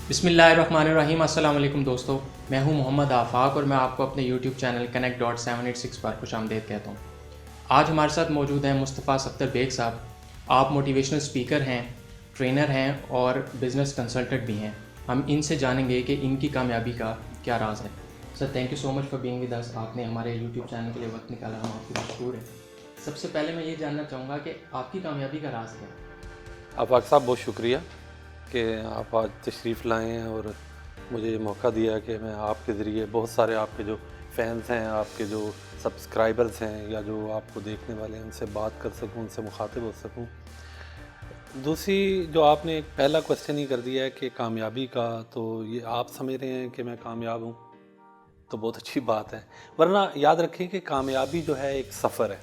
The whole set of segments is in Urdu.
بسم اللہ الرحمن الرحیم۔ السلام علیکم دوستو، میں ہوں محمد آفاق اور میں آپ کو اپنے یوٹیوب چینل connect.786 پر خوش آمدید کہتا ہوں۔ آج ہمارے ساتھ موجود ہیں مصطفیٰ ستر بیگ صاحب۔ آپ موٹیویشنل اسپیکر ہیں، ٹرینر ہیں اور بزنس کنسلٹنٹ بھی ہیں۔ ہم ان سے جانیں گے کہ ان کی کامیابی کا کیا راز ہے۔ Sir thank you so much for being with us. آپ نے ہمارے یوٹیوب چینل کے لیے وقت نکالا، ہم آپ کے مشکور ہیں۔ سب سے پہلے میں یہ جاننا چاہوں گا کہ آپ کی کامیابی کا راز کیا ہے؟ آفاق صاحب بہت شکریہ کہ آپ آج تشریف لائے ہیں اور مجھے یہ موقع دیا کہ میں آپ کے ذریعے بہت سارے آپ کے جو فینس ہیں، آپ کے جو سبسکرائبرز ہیں یا جو آپ کو دیکھنے والے ہیں، ان سے بات کر سکوں، ان سے مخاطب ہو سکوں۔ دوسری جو آپ نے ایک پہلا کویسچن ہی کر دیا ہے کہ کامیابی کا، تو یہ آپ سمجھ رہے ہیں کہ میں کامیاب ہوں تو بہت اچھی بات ہے، ورنہ یاد رکھیں کہ کامیابی جو ہے ایک سفر ہے،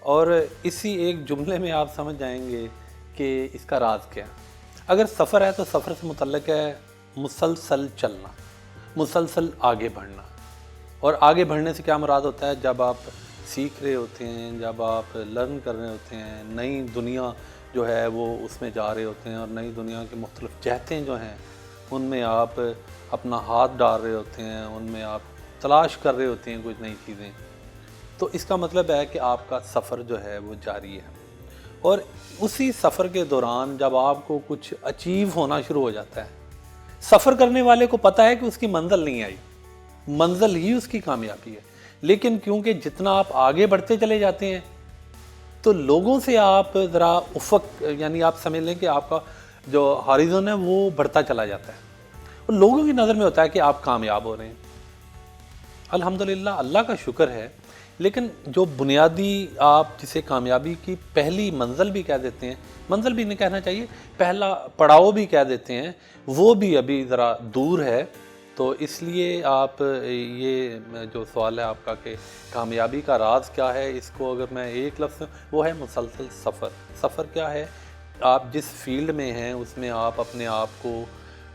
اور اسی ایک جملے میں آپ سمجھ جائیں گے کہ اس کا راز کیا ہے۔ اگر سفر ہے تو سفر سے متعلق ہے مسلسل چلنا، مسلسل آگے بڑھنا۔ اور آگے بڑھنے سے کیا مراد ہوتا ہے؟ جب آپ سیکھ رہے ہوتے ہیں، جب آپ لرن کر رہے ہوتے ہیں، نئی دنیا جو ہے وہ اس میں جا رہے ہوتے ہیں، اور نئی دنیا کے مختلف جہتیں جو ہیں ان میں آپ اپنا ہاتھ ڈال رہے ہوتے ہیں، ان میں آپ تلاش کر رہے ہوتے ہیں کچھ نئی چیزیں، تو اس کا مطلب ہے کہ آپ کا سفر جو ہے وہ جاری ہے۔ اور اسی سفر کے دوران جب آپ کو کچھ اچیو ہونا شروع ہو جاتا ہے، سفر کرنے والے کو پتہ ہے کہ اس کی منزل نہیں آئی، منزل ہی اس کی کامیابی ہے، لیکن کیونکہ جتنا آپ آگے بڑھتے چلے جاتے ہیں تو لوگوں سے آپ ذرا افق، یعنی آپ سمجھ لیں کہ آپ کا جو ہاریزن ہے وہ بڑھتا چلا جاتا ہے، اور لوگوں کی نظر میں ہوتا ہے کہ آپ کامیاب ہو رہے ہیں۔ الحمدللہ اللہ کا شکر ہے، لیکن جو بنیادی آپ جسے کامیابی کی پہلی منزل بھی کہہ دیتے ہیں، منزل بھی نہیں کہنا چاہیے، پہلا پڑاؤ بھی کہہ دیتے ہیں، وہ بھی ابھی ذرا دور ہے۔ تو اس لیے آپ یہ جو سوال ہے آپ کا کہ کامیابی کا راز کیا ہے، اس کو اگر میں ایک لفظ، وہ ہے مسلسل سفر۔ سفر کیا ہے؟ آپ جس فیلڈ میں ہیں اس میں آپ اپنے آپ کو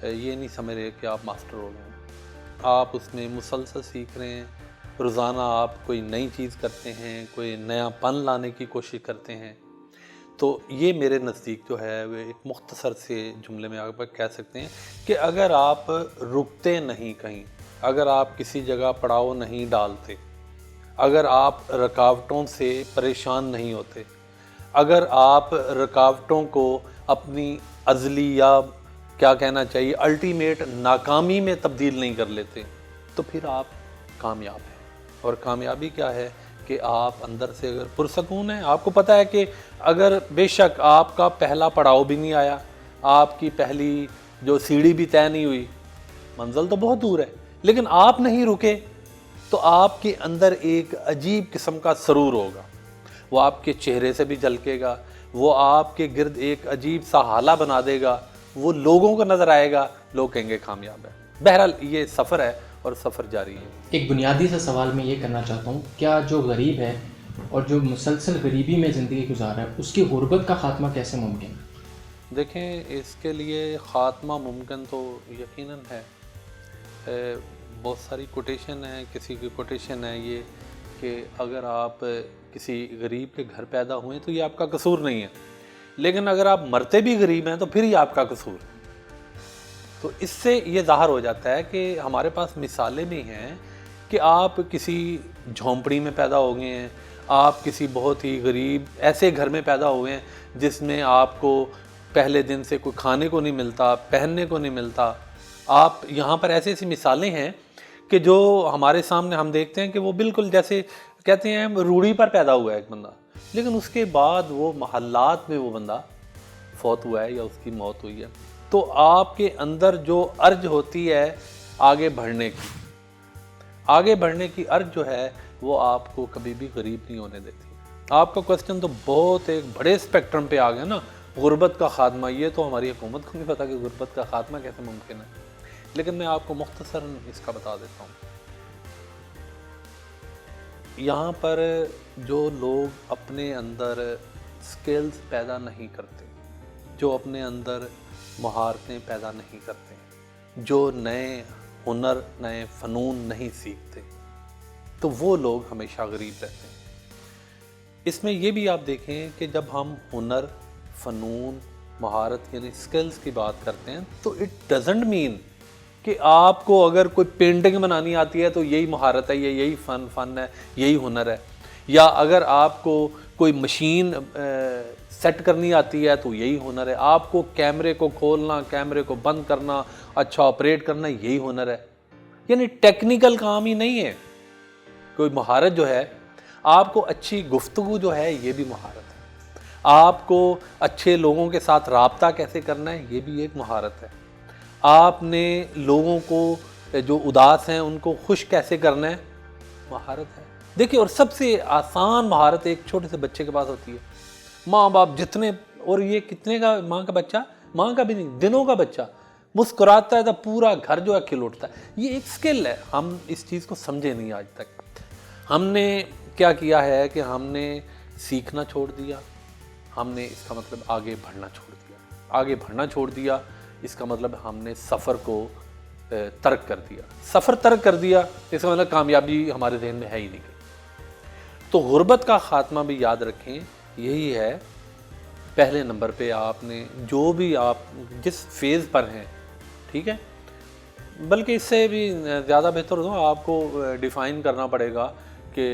یہ نہیں سمجھ رہے کہ آپ ماسٹر ہو گئے ہیں، آپ اس میں مسلسل سیکھ رہے ہیں، روزانہ آپ کوئی نئی چیز کرتے ہیں، کوئی نیا پن لانے کی کوشش کرتے ہیں۔ تو یہ میرے نزدیک جو ہے وہ ایک مختصر سے جملے میں آپ کہہ سکتے ہیں کہ اگر آپ رکتے نہیں کہیں، اگر آپ کسی جگہ پڑاؤ نہیں ڈالتے، اگر آپ رکاوٹوں سے پریشان نہیں ہوتے، اگر آپ رکاوٹوں کو اپنی ازلی یا کیا کہنا چاہیے الٹیمیٹ ناکامی میں تبدیل نہیں کر لیتے، تو پھر آپ کامیاب ہیں۔ اور کامیابی کیا ہے کہ آپ اندر سے اگر پرسکون ہیں، آپ کو پتہ ہے کہ اگر بے شک آپ کا پہلا پڑاؤ بھی نہیں آیا، آپ کی پہلی جو سیڑھی بھی طے نہیں ہوئی، منزل تو بہت دور ہے، لیکن آپ نہیں رکے تو آپ کے اندر ایک عجیب قسم کا سرور ہوگا، وہ آپ کے چہرے سے بھی جھلکے گا، وہ آپ کے گرد ایک عجیب سا حالہ بنا دے گا، وہ لوگوں کو نظر آئے گا، لوگ کہیں گے کامیاب ہے۔ بہرحال یہ سفر ہے اور سفر جاری ہے۔ ایک بنیادی سا سوال میں یہ کرنا چاہتا ہوں، کیا جو غریب ہے اور جو مسلسل غریبی میں زندگی گزار رہا ہے، اس کی غربت کا خاتمہ کیسے ممکن ہے؟ دیکھیں، اس کے لیے خاتمہ ممکن تو یقیناً ہے۔ بہت ساری کوٹیشن ہیں، کسی کی کوٹیشن ہے یہ کہ اگر آپ کسی غریب کے گھر پیدا ہوئے تو یہ آپ کا قصور نہیں ہے، لیکن اگر آپ مرتے بھی غریب ہیں تو پھر یہ آپ کا قصور ہے۔ تو اس سے یہ ظاہر ہو جاتا ہے کہ ہمارے پاس مثالیں بھی ہیں کہ آپ کسی جھونپڑی میں پیدا ہو گئے ہیں، آپ کسی بہت ہی غریب ایسے گھر میں پیدا ہوئے ہیں جس میں آپ کو پہلے دن سے کوئی کھانے کو نہیں ملتا، پہننے کو نہیں ملتا۔ آپ یہاں پر ایسی ایسی مثالیں ہیں کہ جو ہمارے سامنے ہم دیکھتے ہیں کہ وہ بالکل جیسے کہتے ہیں روڑی پر پیدا ہوا ہے ایک بندہ، لیکن اس کے بعد وہ محلات میں وہ بندہ فوت ہوا ہے یا اس کی موت ہوئی ہے۔ تو آپ کے اندر جو ارج ہوتی ہے آگے بڑھنے کی، آگے بڑھنے کی ارج جو ہے وہ آپ کو کبھی بھی غریب نہیں ہونے دیتی۔ آپ کا کوسچن تو بہت ایک بڑے اسپیکٹرم پہ آ گیا نا، غربت کا خاتمہ۔ یہ تو ہماری حکومت کو نہیں پتا کہ غربت کا خاتمہ کیسے ممکن ہے، لیکن میں آپ کو مختصراً اس کا بتا دیتا ہوں۔ یہاں پر جو لوگ اپنے اندر سکلز پیدا نہیں کرتے، جو اپنے اندر مہارتیں پیدا نہیں کرتے، جو نئے ہنر، نئے فنون نہیں سیکھتے، تو وہ لوگ ہمیشہ غریب رہتے ہیں۔ اس میں یہ بھی آپ دیکھیں کہ جب ہم ہنر، فنون مہارت یعنی سکلز کی بات کرتے ہیں تو اٹ ڈزنٹ مین کہ آپ کو اگر کوئی پینٹنگ بنانی آتی ہے تو یہی مہارت ہے، یہی فن ہے، یہی ہنر ہے، یا اگر آپ کو کوئی مشین سیٹ کرنی آتی ہے تو یہی ہنر ہے، آپ کو کیمرے کو کھولنا، کیمرے کو بند کرنا، اچھا آپریٹ کرنا، یہی ہنر ہے. یعنی ٹیکنیکل کام ہی نہیں ہے کوئی مہارت. جو ہے آپ کو اچھی گفتگو جو ہے یہ بھی مہارت ہے، آپ کو اچھے لوگوں کے ساتھ رابطہ کیسے کرنا ہے یہ بھی ایک مہارت ہے، آپ نے لوگوں کو جو اداس ہیں ان کو خوش کیسے کرنا ہے مہارت ہے. دیکھیں، اور سب سے آسان مہارت ایک چھوٹے سے بچے کے پاس ہوتی ہے. ماں باپ جتنے، اور یہ کتنے کا ماں کا بچہ، ماں کا بھی نہیں، دنوں کا بچہ مسکراتا ہے تو پورا گھر جو ہے کھل اٹھتا ہے. یہ ایک سکل ہے، ہم اس چیز کو سمجھے نہیں آج تک. ہم نے کیا کیا ہے کہ ہم نے سیکھنا چھوڑ دیا، ہم نے اس کا مطلب آگے بڑھنا چھوڑ دیا. آگے بڑھنا چھوڑ دیا اس کا مطلب ہم نے سفر کو ترک کر دیا. سفر ترک کر دیا اس کا مطلب کامیابی ہمارے ذہن میں ہے ہی نہیں. تو غربت کا خاتمہ بھی یاد رکھیں، یہی ہے پہلے نمبر پہ. آپ نے جو بھی آپ جس فیز پر ہیں، ٹھیک ہے، بلکہ اس سے بھی زیادہ بہتر ہو آپ کو ڈیفائن کرنا پڑے گا کہ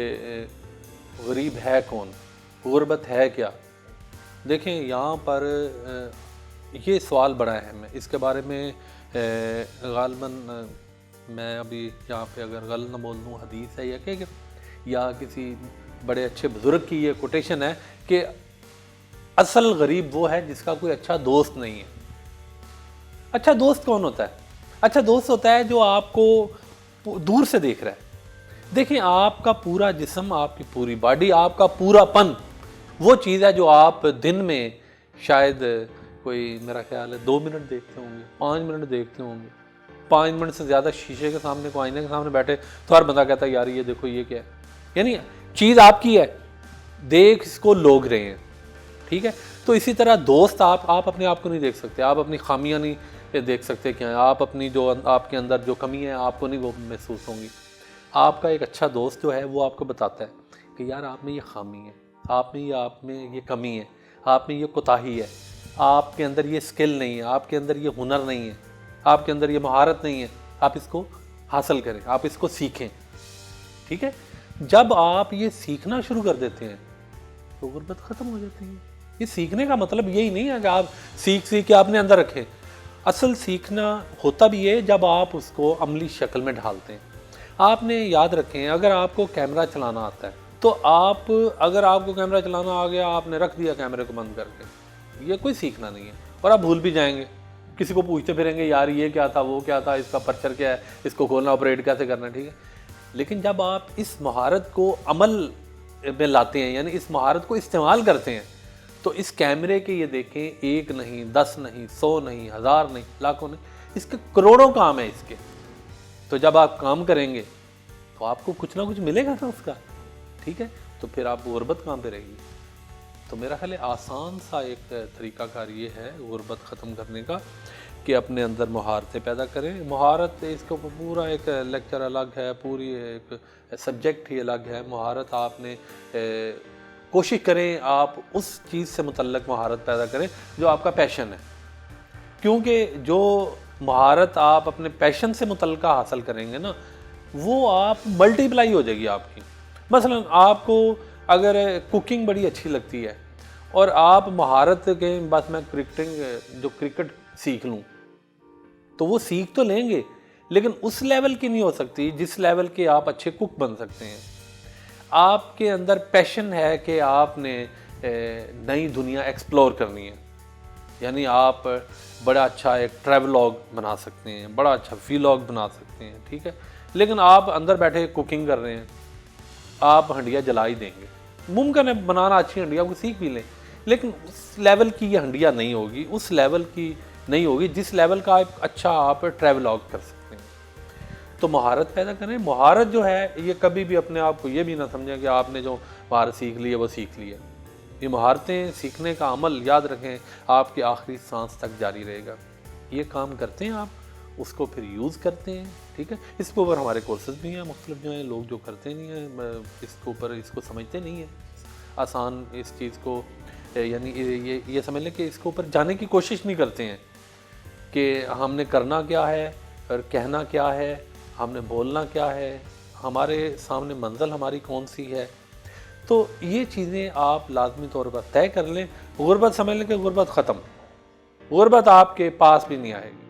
غریب ہے کون، غربت ہے کیا. دیکھیں یہاں پر یہ سوال بڑا اہم ہے، اس کے بارے میں غالباً میں ابھی یہاں پہ اگر غلط نہ بول دوں، حدیث ہے یا کسی بڑے اچھے بزرگ کی یہ کوٹیشن ہے کہ اصل غریب وہ ہے جس کا کوئی اچھا دوست نہیں ہے. اچھا دوست کون ہوتا ہے؟ اچھا دوست ہوتا ہے جو آپ کو دور سے دیکھ رہا ہے. دیکھیں آپ کا پورا جسم، آپ کی پوری باڈی، آپ کا پورا پن وہ چیز ہے جو آپ دن میں شاید کوئی میرا خیال ہے 2 منٹ دیکھتے ہوں گے، 5 منٹ دیکھتے ہوں گے. 5 منٹ سے زیادہ شیشے کے سامنے کو آئینے کے سامنے بیٹھے تو ہر بندہ کہتا ہے یار یہ دیکھو یہ کیا ہے. یعنی چیز آپ کی ہے، دیکھ اس کو لوگ رہے ہیں، ٹھیک ہے. تو اسی طرح دوست، آپ اپنے آپ کو نہیں دیکھ سکتے، آپ اپنی خامیاں نہیں دیکھ سکتے کیا ہیں، آپ اپنی جو آپ کے اندر جو کمی ہے آپ کو نہیں وہ محسوس ہوں گی. آپ کا ایک اچھا دوست جو ہے وہ آپ کو بتاتا ہے کہ یار آپ میں یہ خامی ہے، آپ میں یہ کمی ہے، آپ میں یہ کوتاہی ہے، آپ کے اندر یہ سکل نہیں ہے، آپ کے اندر یہ ہنر نہیں ہے، آپ کے اندر یہ مہارت نہیں ہے، آپ اس کو حاصل کریں، آپ اس کو سیکھیں. ٹھیک ہے. جب آپ یہ سیکھنا شروع کر دیتے ہیں تو غربت ختم ہو جاتی ہے. یہ سیکھنے کا مطلب یہی نہیں ہے کہ آپ سیکھ کے آپ نے اندر رکھیں. اصل سیکھنا ہوتا بھی ہے جب آپ اس کو عملی شکل میں ڈھالتے ہیں. آپ نے یاد رکھیں، اگر آپ کو کیمرہ چلانا آتا ہے تو اگر آپ کو کیمرہ چلانا آ گیا، آپ نے رکھ دیا کیمرے کو بند کر کے، یہ کوئی سیکھنا نہیں ہے، اور آپ بھول بھی جائیں گے. کسی کو پوچھتے پھریں گے یار یہ کیا تھا، وہ کیا تھا، اس کا پرچر کیا ہے، اس کو کھولنا، آپریٹ کیسے کرنا. ٹھیک ہے. لیکن جب آپ اس مہارت کو عمل میں لاتے ہیں، یعنی اس مہارت کو استعمال کرتے ہیں، تو اس کیمرے کے یہ دیکھیں 1 نہیں، 10 نہیں، 100 نہیں، 1000 نہیں، لاکھوں نہیں، اس کے کروڑوں کام ہیں اس کے. تو جب آپ کام کریں گے تو آپ کو کچھ نہ کچھ ملے گا نا اس کا. ٹھیک ہے. تو پھر آپ غربت کہاں پہ رہے گی. تو میرا خیال ہے آسان سا ایک طریقہ کار یہ ہے غربت ختم کرنے کا کہ اپنے اندر مہارتیں پیدا کریں. مہارت اس کو پورا ایک لیکچر الگ ہے، پوری ایک سبجیکٹ ہی الگ ہے. مہارت آپ نے کوشش کریں آپ اس چیز سے متعلق مہارت پیدا کریں جو آپ کا پیشن ہے، کیونکہ جو مہارت آپ اپنے پیشن سے متعلقہ حاصل کریں گے نا، وہ آپ ملٹی پلائی ہو جائے گی آپ کی. مثلا آپ کو اگر کوکنگ بڑی اچھی لگتی ہے اور آپ مہارت کے بس میں کرکٹ سیکھ لوں، تو وہ سیکھ تو لیں گے لیکن اس لیول کی نہیں ہو سکتی جس لیول کے آپ اچھے کک بن سکتے ہیں. آپ کے اندر پیشن ہے کہ آپ نے نئی دنیا ایکسپلور کرنی ہے، یعنی آپ بڑا اچھا ایک ٹریولاگ بنا سکتے ہیں، بڑا اچھا ویلاگ بنا سکتے ہیں. ٹھیک ہے. لیکن آپ اندر بیٹھے کوکنگ کر رہے ہیں، آپ ہنڈیا جلا ہی دیں گے. ممکن ہے بنانا اچھی ہنڈیا کو سیکھ بھی لیں، لیکن اس لیول کی یہ ہنڈیا نہیں ہوگی، اس لیول کی نہیں ہوگی جس لیول کا اچھا آپ ٹریولاگ کر سکتے ہیں. تو مہارت پیدا کریں. مہارت جو ہے یہ کبھی بھی اپنے آپ کو یہ بھی نہ سمجھیں کہ آپ نے جو مہارت سیکھ لی ہے وہ سیکھ لی ہے. یہ مہارتیں سیکھنے کا عمل یاد رکھیں آپ کی آخری سانس تک جاری رہے گا. یہ کام کرتے ہیں آپ، اس کو پھر یوز کرتے ہیں. ٹھیک ہے. اس کے اوپر ہمارے کورسز بھی ہیں مختلف جو ہیں. لوگ جو کرتے نہیں ہیں اس کے اوپر، اس کو سمجھتے نہیں ہیں آسان اس چیز کو یعنی یہ سمجھ لیں کہ اس کے اوپر جانے کی کوشش نہیں کرتے ہیں کہ ہم نے کرنا کیا ہے اور کہنا کیا ہے، ہم نے بولنا کیا ہے، ہمارے سامنے منزل ہماری کون سی ہے. تو یہ چیزیں آپ لازمی طور پر طے کر لیں. غربت سمجھ لیں کہ غربت ختم، غربت آپ کے پاس بھی نہیں آئے گی.